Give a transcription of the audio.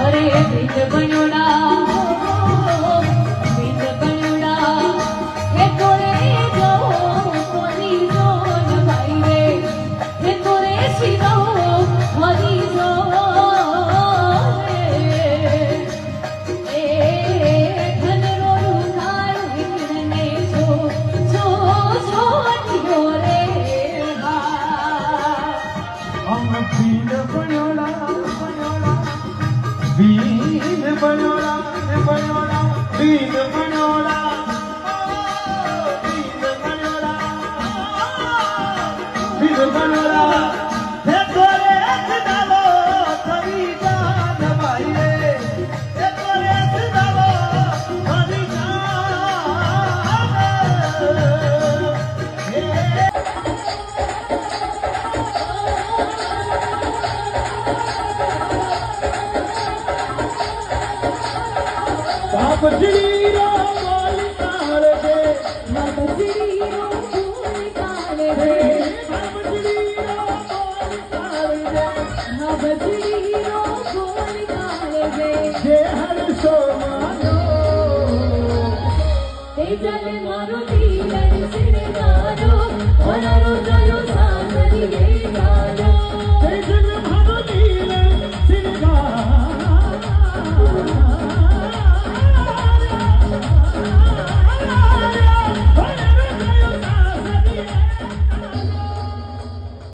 अरे बिन बनोड़ा बिन बनोड़ा हे तोरे जो कोनी जो न भाई रे हे तोरे सिरो हरी जो ए धन रो रुधार विकरने जो जो जो नियो रे हा हम बिन बनोड़ा बीन बनोड़ा बनोड़ा बीन बनोड़ा बीन बनोड़ा बीन बनोड़ा हे तोरे सदालो थरी जान भाई रे हे तोरे सदालो थरी बजरी रो बोल काले दे बजरी रो बोल काले दे बजरी रो बोल काले दे बजरी रो बोल काले दे जे हर सो मानो ते जल मारो